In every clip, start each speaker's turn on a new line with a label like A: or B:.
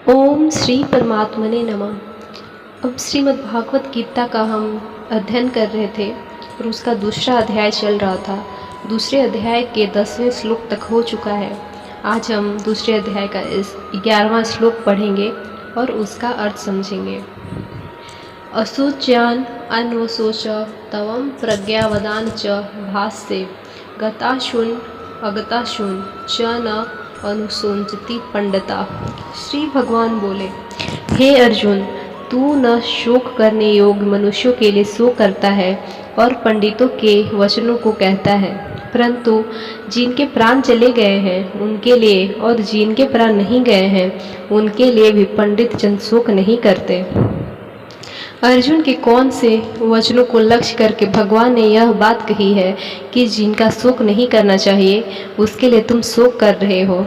A: ओम श्री परमात्मने नमः। अब श्रीमद् भागवत गीता का हम अध्ययन कर रहे थे और उसका दूसरा अध्याय चल रहा था। दूसरे अध्याय के 10वें श्लोक तक हो चुका है। आज हम दूसरे अध्याय का इस 11वां श्लोक पढ़ेंगे और उसका अर्थ समझेंगे। अशोच्यान अन्वशोच तवम प्रज्ञावदान च भाष्ये गताशून अगताशून च न अनुशोचति पंडिता। श्री भगवान बोले, हे अर्जुन, तू न शोक करने योग्य मनुष्यों के लिए शोक करता है और पंडितों के वचनों को कहता है, परंतु जिनके प्राण चले गए हैं उनके लिए और जिनके प्राण नहीं गए हैं उनके लिए भी पंडित जन शोक नहीं करते। अर्जुन के कौन से वचनों को लक्ष्य करके भगवान ने यह बात कही है कि जिनका शोक नहीं करना चाहिए उसके लिए तुम शोक कर रहे हो।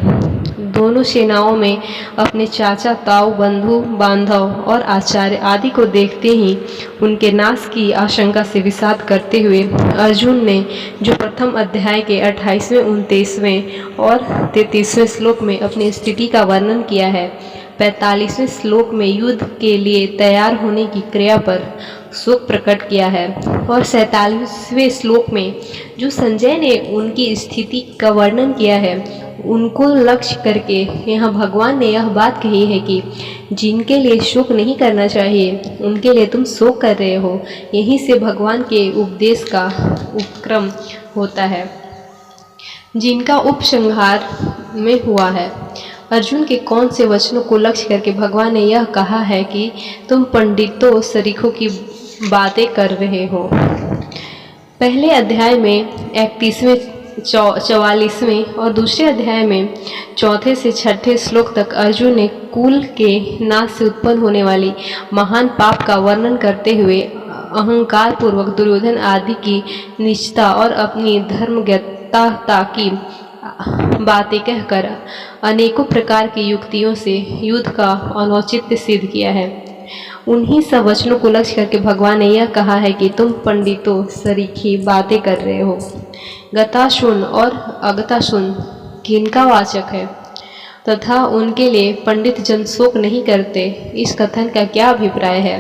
A: दोनों सेनाओं में अपने चाचा, ताऊ, बंधु बांधव और आचार्य आदि को देखते ही उनके नाश की आशंका से विषाद करते हुए अर्जुन ने जो प्रथम अध्याय के 28वें, 29वें और 33वें श्लोक में अपनी स्थिति का वर्णन किया है, 45वें श्लोक में युद्ध के लिए तैयार होने की क्रिया पर शोक प्रकट किया है और 47वें श्लोक में जो संजय ने उनकी स्थिति का वर्णन किया है उनको लक्ष्य करके यहाँ भगवान ने यह बात कही है कि जिनके लिए शोक नहीं करना चाहिए उनके लिए तुम शोक कर रहे हो। यहीं से भगवान के उपदेश का उपक्रम होता है जिनका उपसंहार में हुआ है। अर्जुन के कौन से वचनों को लक्ष्य करके भगवान ने यह कहा है कि तुम पंडितों सरीखों की बातें कर रहे हो। पहले अध्याय में 31वें, 44वें और दूसरे अध्याय में 4 से 6 श्लोक तक अर्जुन ने कुल के नाश से उत्पन्न होने वाली महान पाप का वर्णन करते हुए अहंकार पूर्वक दुर्योधन आदि की नीचता और अपनी धर्मज्ञता की बातें कहकर अनेकों प्रकार की युक्तियों से युद्ध का अनौचित्य सिद्ध किया है। उन्हीं सब वचनों को लक्ष्य करके भगवान ने यह कहा है कि तुम पंडितों सरीखी बातें कर रहे हो। गताशून और अगताशून किनका वाचक है तथा उनके लिए पंडित जन शोक नहीं करते, इस कथन का क्या अभिप्राय है?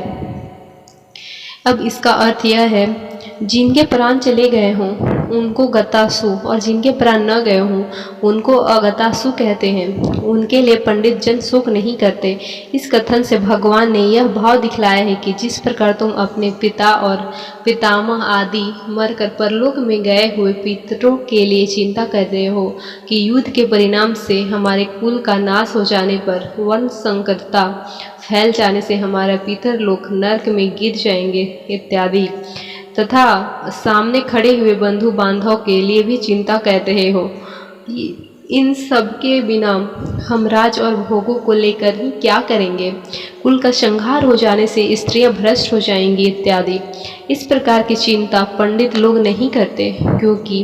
A: अब इसका अर्थ यह है, जिनके प्राण चले गए हों उनको गतासु और जिनके प्राण न गए हों उनको अगतासु कहते हैं। उनके लिए पंडित जन शोक नहीं करते। इस कथन से भगवान ने यह भाव दिखलाया है कि जिस प्रकार तुम अपने पिता और पितामह आदि मरकर परलोक में गए हुए पितरों के लिए चिंता कर रहे हो कि युद्ध के परिणाम से हमारे कुल का नाश हो जाने पर वर्ण संकटता फैल जाने से हमारा पितर लोग नरक में गिर जाएंगे इत्यादि, तथा सामने खड़े हुए बंधु बांधव के लिए भी चिंता कर रहे हो। इन सब के बिना हम राज और भोगों को लेकर ही क्या करेंगे? कुल का संहार हो जाने से स्त्रियां भ्रष्ट हो जाएंगी इत्यादि। इस प्रकार की चिंता पंडित लोग नहीं करते, क्योंकि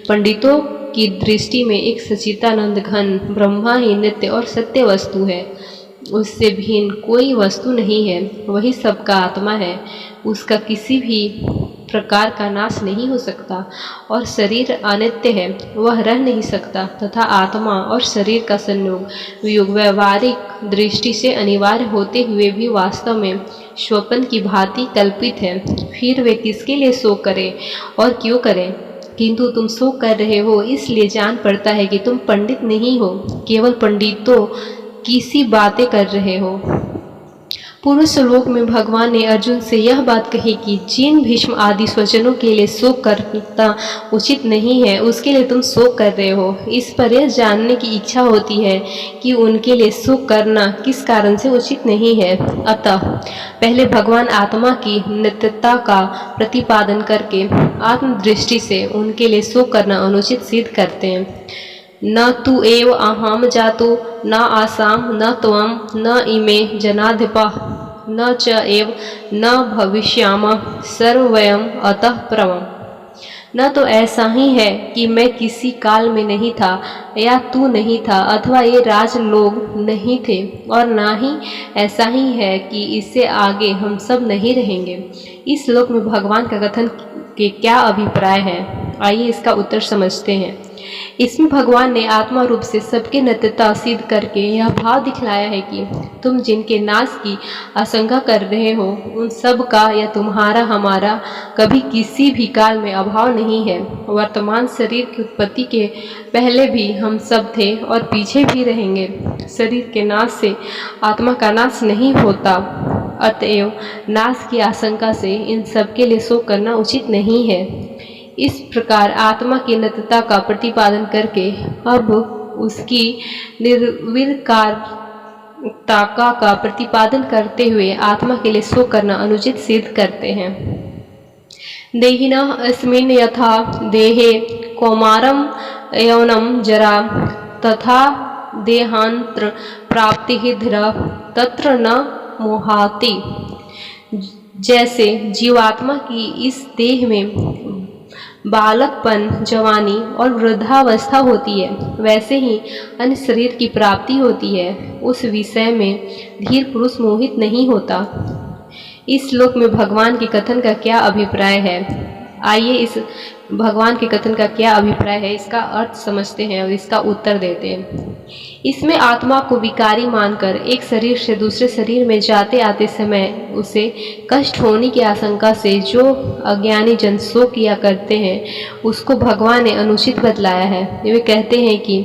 A: पंडितों की दृष्टि में एक सच्चिदानंद घन ब्रह्मा ही नित्य और सत्य वस्तु है। उससे भिन्न कोई वस्तु नहीं है। वही सबका आत्मा है। उसका किसी भी प्रकार का नाश नहीं हो सकता और शरीर अनित्य है, वह रह नहीं सकता, तथा आत्मा और शरीर का संयोग व्यवहारिक दृष्टि से अनिवार्य होते हुए भी वास्तव में स्वप्न की भांति कल्पित है। फिर वे किसके लिए शोक करें और क्यों करें? किंतु तुम शोक कर रहे हो इसलिए जान पड़ता है कि तुम पंडित नहीं हो, केवल पंडितों की सी बातें कर रहे हो। पूर्व श्लोक में भगवान ने अर्जुन से यह बात कही कि जिन भीष्म आदि स्वजनों के लिए शोक करना उचित नहीं है उसके लिए तुम शोक कर रहे हो। इस पर यह जानने की इच्छा होती है कि उनके लिए शोक करना किस कारण से उचित नहीं है। अतः पहले भगवान आत्मा की नित्यता का प्रतिपादन करके आत्मदृष्टि से उनके लिए शोक करना अनुचित सिद्ध करते हैं। न तु एव अहम जातु न आसाम न त्वं न इमे जनाधिपा न च एव न भविष्यामः सर्ववयम् अतः प्रवम्। न तो ऐसा ही है कि मैं किसी काल में नहीं था या तू नहीं था अथवा ये राज लोग नहीं थे, और ना ही ऐसा ही है कि इससे आगे हम सब नहीं रहेंगे। इस श्लोक में भगवान का कथन के क्या अभिप्राय है, आइए इसका उत्तर समझते हैं। इसमें भगवान ने आत्मा रूप से सबके नित्यता सिद्ध करके यह भाव दिखलाया है कि तुम जिनके नाश की आशंका कर रहे हो उन सब का या तुम्हारा हमारा कभी किसी भी काल में अभाव नहीं है। वर्तमान शरीर की उत्पत्ति के पहले भी हम सब थे और पीछे भी रहेंगे। शरीर के नाश से आत्मा का नाश नहीं होता, अतएव नाश की आशंका से इन सब के लिए शोक करना उचित नहीं है। इस प्रकार आत्मा की नित्यता का प्रतिपादन करके अब उसकी निर्विकारता का प्रतिपादन करते हुए आत्मा के लिए शोक करना अनुचित सिद्ध करते हैं। देहिनः अस्मिन् यथा देहे कौमारं यौवनं जरा तथा देहांतर प्राप्ति धीरा तत्र न मोहाति। जैसे जीवात्मा की इस देह में बालकपन, जवानी और वृद्धावस्था होती है, वैसे ही अन्य शरीर की प्राप्ति होती है। उस विषय में धीर पुरुष मोहित नहीं होता। इस श्लोक में भगवान के कथन का क्या अभिप्राय है? आइए इस भगवान के कथन का क्या अभिप्राय है इसका अर्थ समझते हैं और इसका उत्तर देते हैं। इसमें आत्मा को विकारी मानकर एक शरीर से दूसरे शरीर में जाते आते समय उसे कष्ट होने की आशंका से जो अज्ञानी जन शोक किया करते हैं उसको भगवान ने अनुचित बतलाया है। वे कहते हैं कि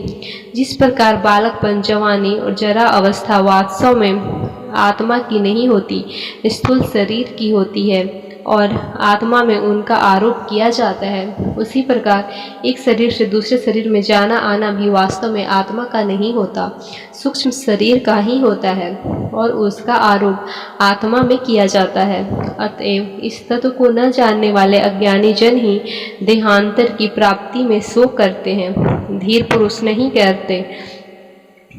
A: जिस प्रकार बालकपन, जवानी और जरा अवस्था वास्तव में आत्मा की नहीं होती, स्थूल शरीर की होती है और आत्मा में उनका आरोप किया जाता है, उसी प्रकार एक शरीर से दूसरे शरीर में जाना आना भी वास्तव में आत्मा का नहीं होता, सूक्ष्म शरीर का ही होता है और उसका आरोप आत्मा में किया जाता है। अतएव इस तत्व को न जानने वाले अज्ञानी जन ही देहांतर की प्राप्ति में शोक करते हैं, धीर पुरुष नहीं करते,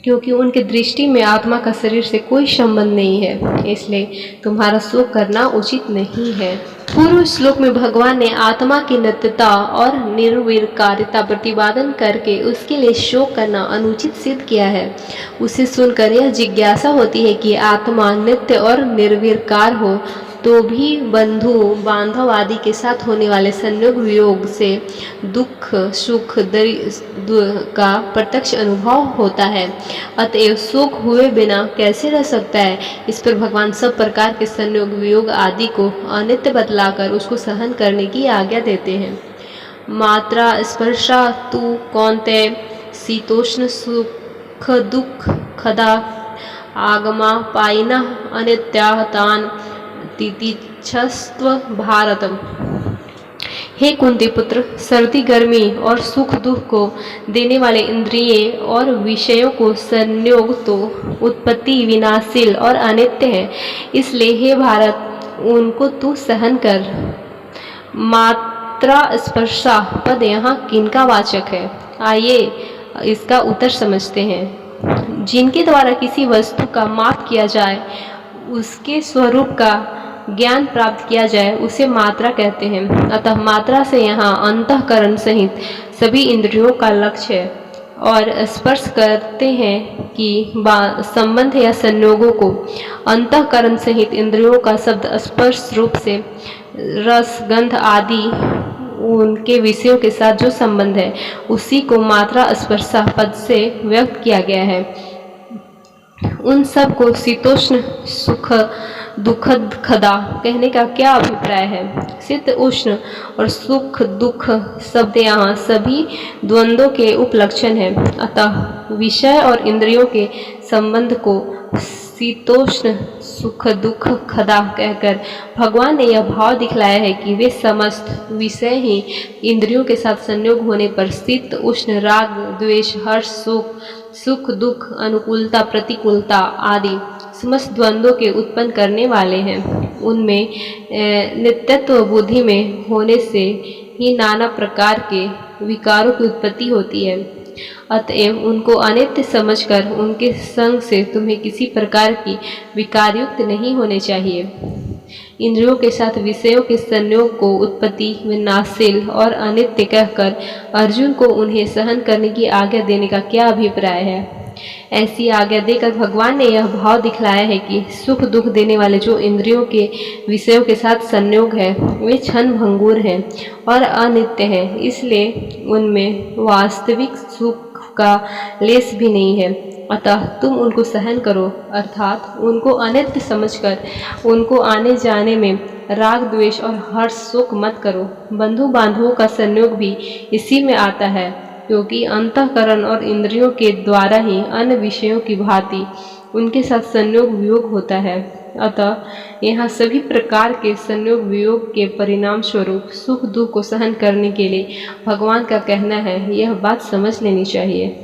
A: क्योंकि उनकी दृष्टि में आत्मा का शरीर से कोई संबंध नहीं है, इसलिए तुम्हारा शोक करना उचित नहीं है। पूर्व श्लोक में भगवान ने आत्मा की नित्यता और निर्विकारता प्रतिपादन करके उसके लिए शोक करना अनुचित सिद्ध किया है। उसे सुनकर यह जिज्ञासा होती है कि आत्मा नित्य और निर्विकार हो तो भी बंधु बांधव आदि के साथ होने वाले संयोग वियोग से दुख सुख का प्रत्यक्ष अनुभव होता है, अतएव शोक हुए बिना कैसे रह सकता है। इस पर भगवान सब प्रकार के संयोग वियोग आदि को अनित्य बतलाकर उसको सहन करने की आज्ञा देते हैं। मात्रा स्पर्शा तु कौन्तेय शीतोष्ण सुख दुख खदा आगमा पायिनः अनित्याः तान् तितिक्षस्व भारतम। हे कुंती पुत्र, सर्दी गर्मी और सुख दुख को देने वाले इंद्रिय और विषयों को संयोग तो उत्पत्ति विनाशील और अनित्य है, इसलिए हे भारत उनको तू सहन कर। मात्रा स्पर्शा पद यहाँ किनका वाचक है? आइए इसका उत्तर समझते हैं। जिनके द्वारा किसी वस्तु का माप किया जाए, उसके स्वरूप का ज्ञान प्राप्त किया जाए, उसे मात्रा कहते हैं। अतः मात्रा से यहाँ अंतःकरण सहित सभी इंद्रियों का लक्ष्य है और स्पर्श करते हैं कि संबंध या संयोगों को अंतःकरण सहित इंद्रियों का शब्द स्पर्श रूप से रस गंध आदि उनके विषयों के साथ जो संबंध है उसी को मात्रा स्पर्शा पद से व्यक्त किया गया है। उन सब को शीतोष्ण सुख दुखद खदा कहने का क्या अभिप्राय है? शीत उष्ण और सुख दुख शब्द यहाँ सभी द्वंद्वों के उपलक्षण है। अतः विषय और इंद्रियों के संबंध को शीतोष्ण सुख दुख खदा कहकर भगवान ने यह भाव दिखलाया है कि वे समस्त विषय ही इंद्रियों के साथ संयोग होने पर शीत उष्ण राग द्वेष हर्ष सुख दुख अनुकूलता प्रतिकूलता आदि समस्त द्वंद्वों के उत्पन्न करने वाले हैं। उनमें नित्यत्व बुद्धि में होने से ही नाना प्रकार के विकारों की उत्पत्ति होती है। अतएव उनको अनित्य समझकर उनके संग से तुम्हें किसी प्रकार की विकारयुक्त नहीं होने चाहिए। इंद्रियों के साथ विषयों के संयोग को उत्पत्ति विनाशील और अनित्य कहकर अर्जुन को उन्हें सहन करने की आज्ञा देने का क्या अभिप्राय है? ऐसी आज्ञा देकर भगवान ने यह भाव दिखलाया है कि सुख दुख देने वाले जो इंद्रियों के विषयों के साथ संयोग है वे क्षण भंगुर हैं और अनित्य हैं, इसलिए उनमें वास्तविक सुख का लेस भी नहीं है। अतः तुम उनको सहन करो, अर्थात उनको अनित्य समझकर उनको आने जाने में राग द्वेष और हर्ष शोक मत करो। बंधु बांधवों का संयोग भी इसी में आता है, क्योंकि अंतःकरण और इंद्रियों के द्वारा ही अन्य विषयों की भांति उनके साथ संयोग वियोग होता है। अतः यहाँ सभी प्रकार के संयोग वियोग के परिणाम स्वरूप सुख दुख को सहन करने के लिए भगवान का कहना है, यह बात समझ लेनी चाहिए।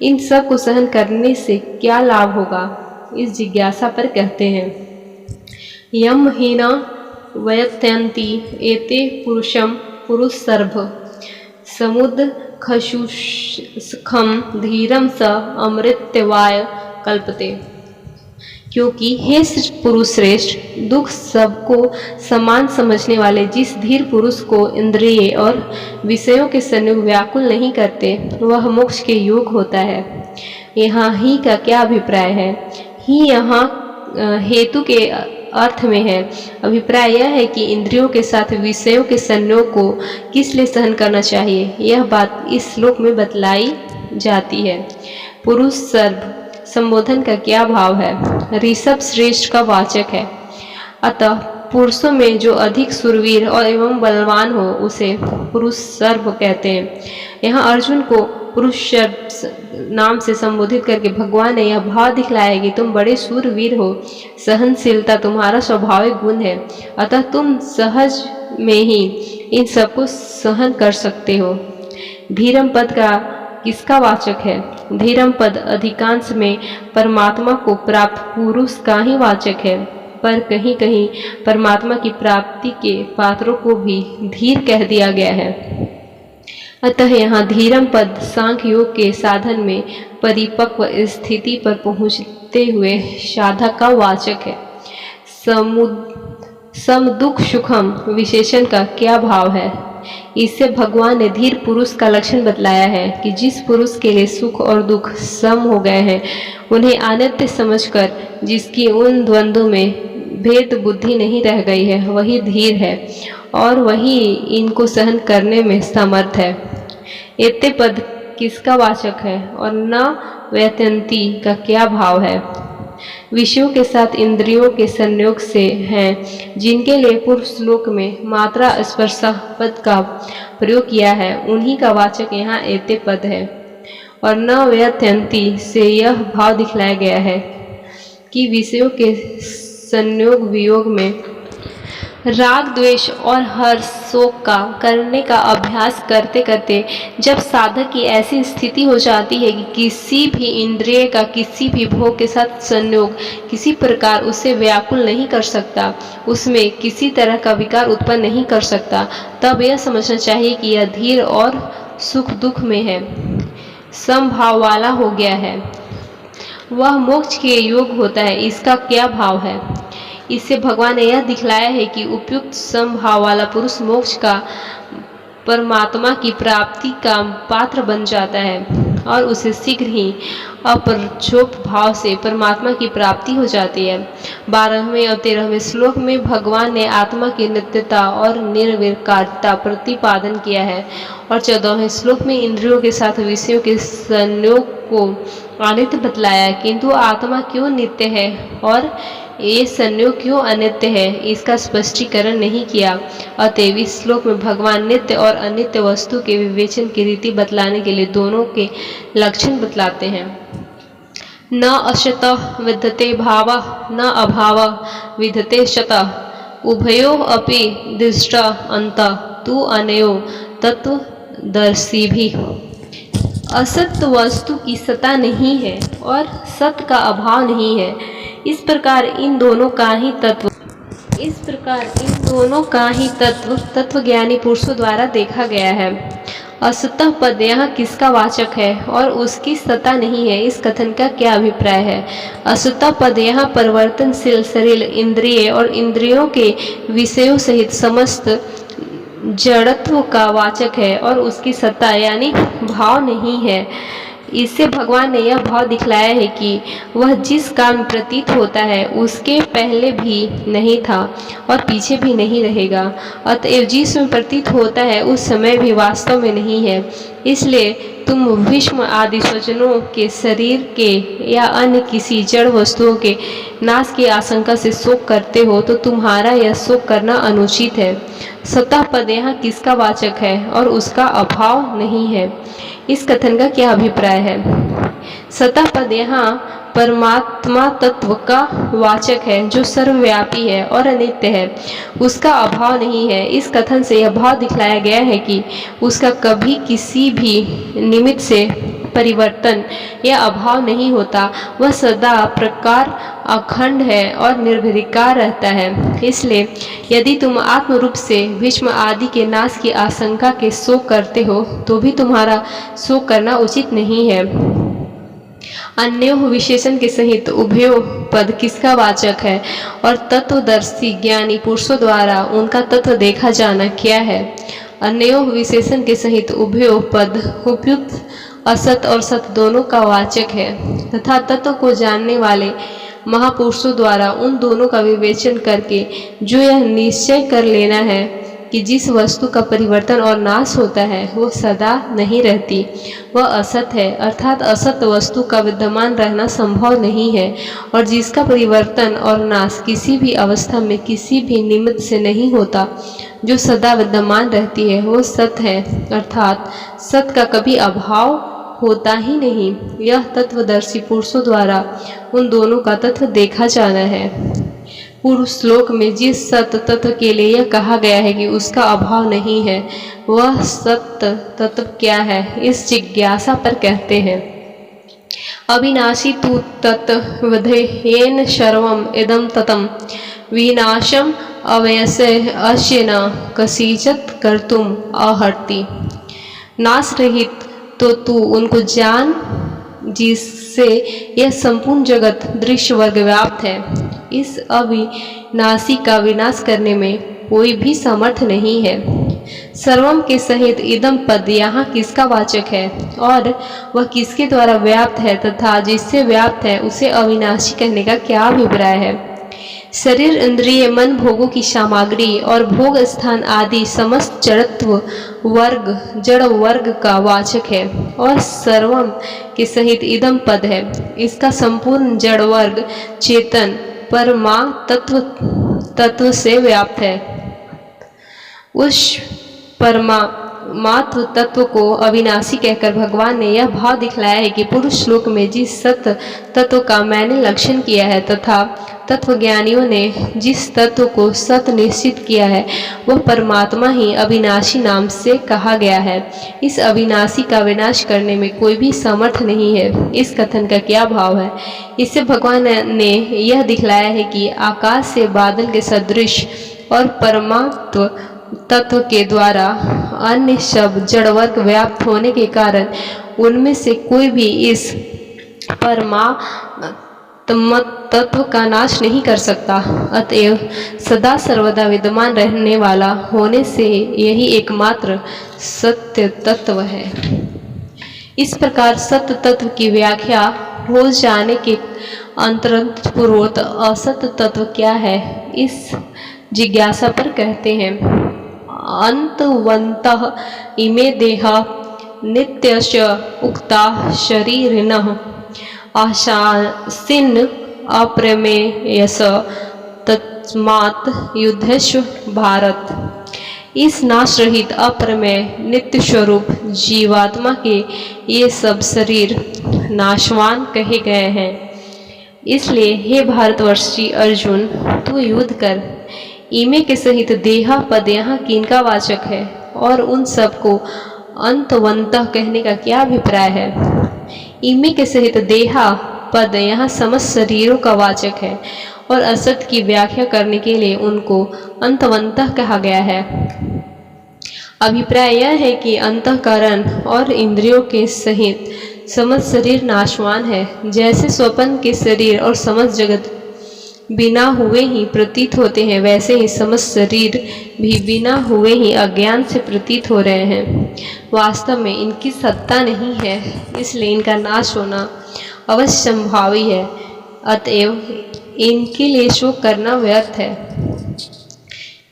A: इन सब को सहन करने से क्या लाभ होगा, इस जिज्ञासा पर कहते हैं, यम हीना वयत्यंती एते पुरुषम पुरुषसर्भ समुद्र खशुष्खम धीरम स अमृतवाय कल्पते। क्योंकि हे पुरुष श्रेष्ठ, दुख सबको समान समझने वाले जिस धीर पुरुष को इंद्रिय और विषयों के संयोग व्याकुल नहीं करते वह मोक्ष के योग होता है। यहाँ ही का क्या अभिप्राय है? ही यहाँ हेतु के अर्थ में है। अभिप्राय यह है कि इंद्रियों के साथ विषयों के संयोग को किस लिए सहन करना चाहिए, यह बात इस श्लोक में बतलाई जाती है। पुरुष सर्व संबोधन का क्या भाव है? ऋषभ श्रेष्ठ का वाचक है। अतः पुरुषों में जो अधिक सुरवीर और एवं बलवान हो उसे पुरुष सर्व कहते हैं। यहाँ अर्जुन को पुरुष नाम से संबोधित करके भगवान ने यह भाव दिखलाया कि तुम बड़े सूरवीर हो, सहनशीलता तुम्हारा स्वाभाविक गुण है, अतः तुम सहज में ही इन सबको सहन कर सकते हो। धीरम पद का किसका वाचक है? धीरम पद अधिकांश में परमात्मा को प्राप्त पुरुष का ही वाचक है, पर कहीं कहीं परमात्मा की प्राप्ति के पात्रों को भी धीर कह दिया गया है। अतः यहाँ धीरम पद सांख्य योग के साधन में परिपक्व स्थिति पर पहुँचते हुए साधक का वाचक है। सम दुख सुखम विशेषण का क्या भाव है? इससे भगवान ने धीर पुरुष का लक्षण बतलाया है कि जिस पुरुष के लिए सुख और दुख सम हो गए हैं, उन्हें अनित्य समझकर जिसकी उन द्वंद्वों में भेद बुद्धि नहीं रह गई है, वही धीर है और वही इनको सहन करने में समर्थ है। एते पद किसका वाचक है और न व्यत्यंती का क्या भाव है? विषयों के साथ इंद्रियों के संयोग से हैं, जिनके लिए पूर्व श्लोक में मात्रा स्पर्श पद का प्रयोग किया है, उन्हीं का वाचक यहाँ एते पद है। और न व्यत्यंती से यह भाव दिखलाया गया है कि विषयों के संयोग वियोग में राग द्वेष और हर्ष शोक का करने का अभ्यास करते करते जब साधक की ऐसी स्थिति हो जाती है कि किसी भी इंद्रिय का किसी भी भोग के साथ संयोग किसी प्रकार उसे व्याकुल नहीं कर सकता, उसमें किसी तरह का विकार उत्पन्न नहीं कर सकता, तब यह समझना चाहिए कि यह धीर और सुख दुख में है, समभाव वाला हो गया है, वह मोक्ष के योग होता है। इसका क्या भाव है? इससे भगवान ने यह दिखलाया है कि उपयुक्त समभाव वाला पुरुष मोक्ष का परमात्मा की प्राप्ति का पात्र बन जाता है और उसे शीघ्र ही अपरछोप भाव से परमात्मा की प्राप्ति हो जाती है। 12वें और 13वें श्लोक में भगवान ने आत्मा की नित्यता और निर्विकारता प्रतिपादन किया है और 14वें श्लोक में इंद्रियों के साथ विषयों के संयोग को अनित्य बतलाया, किंतु आत्मा क्यों नित्य है और ये संयोग क्यों अनित्य है, इसका स्पष्टीकरण नहीं किया। और 23 श्लोक में भगवान नित्य और अनित्य वस्तु के विवेचन की रीति बतलाने के लिए दोनों के लक्षण बतलाते हैं। न अशत विद्यते भाव न अभाव विद्यते शत उभयो अपि दृष्ट अंत तु अनयो तत्वदर्शी भी। असत वस्तु की सत्ता नहीं है और सत का अभाव नहीं है, इस प्रकार इन दोनों का ही तत्वज्ञानी पुरुषों द्वारा देखा गया है। असतः पद यहाँ किसका वाचक है और उसकी सत्ता नहीं है, इस कथन का क्या अभिप्राय है? असतः पद यहाँ परिवर्तनशील शरीर इंद्रिय और इंद्रियों के विषयों सहित समस्त जड़त्व का वाचक है और उसकी सत्ता यानी भाव नहीं है। इससे भगवान ने यह भाव दिखलाया है कि वह जिस काल में प्रतीत होता है उसके पहले भी नहीं था और पीछे भी नहीं रहेगा। अतएव जिसमें प्रतीत होता है उस समय भी वास्तव में नहीं है। इसलिए तुम भीष्म आदि स्वजनों के शरीर के या अन्य किसी जड़ वस्तुओं के नाश की आशंका से शोक करते हो तो तुम्हारा यह शोक करना अनुचित है। सतः पद यहाँ किसका वाचक है और उसका अभाव नहीं है, इस कथन का क्या अभिप्राय है? सतः पद यहाँ परमात्मा तत्व का वाचक है जो सर्वव्यापी है और अनित्य है, उसका अभाव नहीं है। इस कथन से यह भाव दिखलाया गया है कि उसका कभी किसी भी निमित्त से परिवर्तन या अभाव नहीं होता, वह सदा प्रकार अखंड है और निर्विकार रहता है। इसलिए यदि तुम आत्म रूप से भीष्म आदि के नाश की आशंका के शोक करते हो तो भी तुम्हारा शोक करना उचित नहीं है। अन्यो विशेषण के सहित उभयो पद किसका वाचक है और तत्वदर्शी ज्ञानी पुरुषों द्वारा उनका तत्व देखा जाना क्या है? अन्यो विशेषण के सहित उभयो पद उपयुक्त असत और सत दोनों का वाचक है तथा तत्व को जानने वाले महापुरुषों द्वारा उन दोनों का विवेचन करके जो यह निश्चय कर लेना है कि जिस वस्तु का परिवर्तन और नाश होता है वो सदा नहीं रहती, वह असत है, अर्थात असत वस्तु का विद्यमान रहना संभव नहीं है, और जिसका परिवर्तन और नाश किसी भी अवस्था में किसी भी निमित्त से नहीं होता, जो सदा विद्यमान रहती है, वो सत है, अर्थात सत का कभी अभाव होता ही नहीं। यह तत्वदर्शी पुरुषों द्वारा उन दोनों का तत्व देखा जाना है। पूर्व श्लोक में जिस सत्य तत्व के लिए यह कहा गया है कि उसका अभाव नहीं है, वह सत्य तत्व क्या है, इस जिज्ञासा पर कहते हैं अविनाशी तु तत्वधेयेन सर्वम् इदं ततं विनाशम अवयसे अस्य न कसिचित् कर्तुम् अर्हति। नाश रहित तो तू उनको जान जिससे यह संपूर्ण जगत दृश्य वर्ग व्याप्त है। इस अविनाशी का विनाश करने में कोई भी समर्थ नहीं है। सर्वम के सहित इदम पद यहाँ किसका वाचक है और वह किसके द्वारा व्याप्त है तथा जिससे व्याप्त है उसे अविनाशी कहने का क्या अभिप्राय है? शरीर, इंद्रिय, मन, भोगों की सामग्री और भोग स्थान आदि समस्त जड़त्व वर्ग जड़ वर्ग का वाचक है और सर्वम के सहित इदम पद है। इसका संपूर्ण जड़ वर्ग चेतन परमा तत्व से व्याप्त है। उस परमात्म तत्व को अविनाशी कहकर भगवान ने यह भाव दिखलाया है कि पूर्व श्लोक में जिस सत्य तत्व का मैंने लक्षण किया है तथा तत्वज्ञानियों ने जिस तत्व को सत्य निश्चित किया है वह परमात्मा ही अविनाशी नाम से कहा गया है। इस अविनाशी का विनाश करने में कोई भी समर्थ नहीं है। इस कथन का क्या भाव है? इससे भगवान ने यह दिखलाया है कि आकाश से बादल के सदृश और परमात्म तत्व के द्वारा अन्य सब जड़वर्ग व्याप्त होने के कारण उनमें से कोई भी इस परमात्म तत्व का नाश नहीं कर सकता। अतएव सदा सर्वदा विद्यमान रहने वाला होने से यही एकमात्र सत्य तत्व है। इस प्रकार सत्य तत्व की व्याख्या हो जाने के अंतरपूर्वक असत्य तत्व क्या है, इस जिज्ञासा पर कहते हैं अंतवन्तः इमे देहा नित्यश्च उक्ता शरीरिणः आशासिन् अप्रमेयस तस्मात् युद्धस्व भारत। इस नाश रहित अप्रमेय नित्य स्वरूप जीवात्मा के ये सब शरीर नाशवान कहे गए हैं। इसलिए हे भारतवर्षी अर्जुन, तू युद्ध कर। इमे के सहित देहा पद यहाँ किनका वाचक है और उन सबको अंतवंतः कहने का क्या अभिप्राय है? इमे के सहित देहा पद यहाँ समस्त शरीरों का वाचक है और असत की व्याख्या करने के लिए उनको अंतवंतः कहा गया है। अभिप्राय यह है कि अंतःकरण और इंद्रियों के सहित समस्त शरीर नाशवान है। जैसे स्वप्न के शरीर और समस्त जगत बिना हुए ही प्रतीत होते हैं, वैसे ही समस्त शरीर भी बिना हुए ही अज्ञान से प्रतीत हो रहे हैं। वास्तव में इनकी सत्ता नहीं है, इसलिए इनका नाश होना अवश्य संभावी है। अतएव इनके लिए शोक करना व्यर्थ है।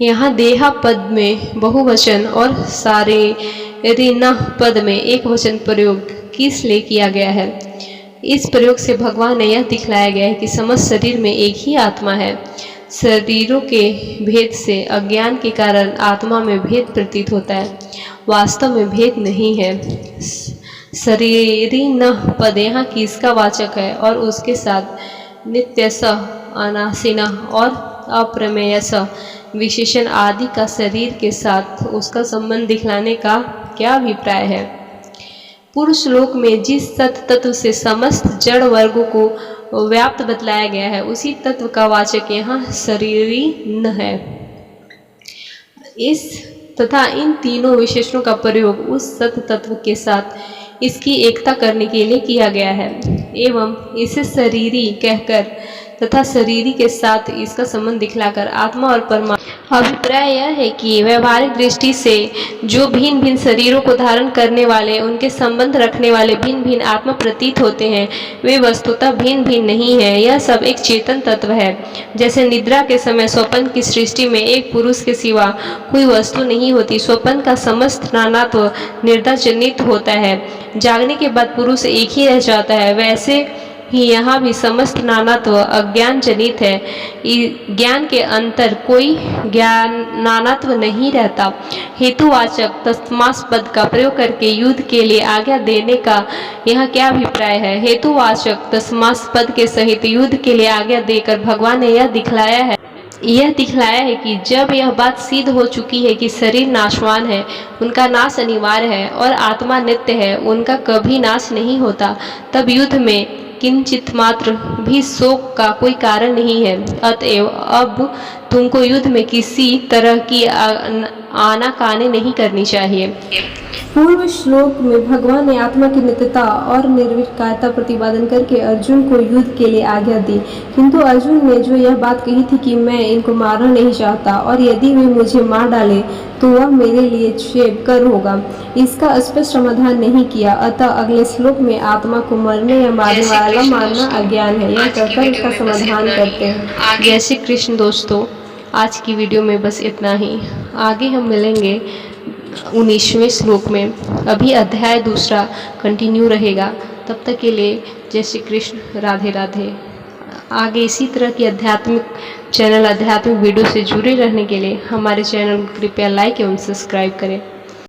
A: यहाँ देहा पद में बहुवचन और सारेरिनः पद में एक वचन प्रयोग किस लिए किया गया है? इस प्रयोग से भगवान ने यह दिखलाया गया है कि समस्त शरीर में एक ही आत्मा है। शरीरों के भेद से अज्ञान के कारण आत्मा में भेद प्रतीत होता है, वास्तव में भेद नहीं है। शरीरिनः पद यहाँ किसका वाचक है और उसके साथ नित्यसः, अनासिनः और अप्रमेयसः विशेषण आदि का शरीर के साथ उसका संबंध दिखलाने का क्या अभिप्राय है? पूर्व श्लोक में जिस सत तत्व से समस्त जड़ वर्गों को व्याप्त बतलाया गया है, उसी तत्व का वाचक यहाँ शरीरिन है। इस तथा इन तीनों विशेषणों का प्रयोग उस सत तत्व के साथ इसकी एकता करने के लिए किया गया है एवं इसे शरीरी कहकर तथा शरीरी के साथ इसका संबंध दिखलाकर आत्मा और परमात्मा। अभिप्राय यह है कि व्यवहारिक दृष्टि से जो भिन्न भिन्न शरीरों को धारण करने वाले, उनके संबंध रखने वाले भिन्न भिन्न आत्मा प्रतीत होते हैं, वे वस्तुतः भिन्न भिन्न नहीं है। यह सब एक चेतन तत्व है। जैसे निद्रा के समय स्वप्न की सृष्टि में एक पुरुष के सिवा कोई वस्तु नहीं होती, स्वप्न का समस्त नानात्व निर्धा जनित होता है, जागने के बाद पुरुष एक ही रह जाता है, वैसे ही यहाँ भी समस्त नानात्व अज्ञान जनित है। ज्ञान के अंतर कोई ज्ञान नानात्व नहीं रहता। हेतुवाचक तस्मास्पद का प्रयोग करके युद्ध के लिए आज्ञा देने का यहाँ क्या अभिप्राय है? हेतुवाचक तस्मास्पद के सहित युद्ध के लिए आज्ञा देकर भगवान ने यह दिखलाया है कि जब यह बात सिद्ध हो चुकी है कि शरीर नाशवान है, उनका नाश अनिवार्य है, और आत्मा नित्य है, उनका कभी नाश नहीं होता, तब युद्ध में किंचित मात्र भी शोक का कोई कारण नहीं है। अतएव अब तुमको युद्ध में किसी तरह की आनाकानी नहीं करनी चाहिए। पूर्व श्लोक में भगवान ने आत्मा की नित्यता और निर्विकारता प्रतिपादन करके अर्जुन को युद्ध के लिए आज्ञा दी, किंतु अर्जुन ने जो यह बात कही थी कि मैं इनको मारना नहीं चाहता और यदि वे मुझे मार डाले तो वह मेरे लिए क्षयकर होगा, इसका स्पष्ट समाधान नहीं किया। अतः अगले श्लोक में आत्मा को मरने या मारने वाला मानना अज्ञान है, यह कहकर इसका समाधान करते हैं। जय श्री कृष्ण दोस्तों, आज की वीडियो में बस इतना ही। आगे हम मिलेंगे 19वें श्लोक में। अभी अध्याय दूसरा कंटिन्यू रहेगा। तब तक के लिए जय श्री कृष्ण, राधे राधे। आगे इसी तरह की आध्यात्मिक वीडियो से जुड़े रहने के लिए हमारे चैनल को कृपया लाइक एवं सब्सक्राइब करें।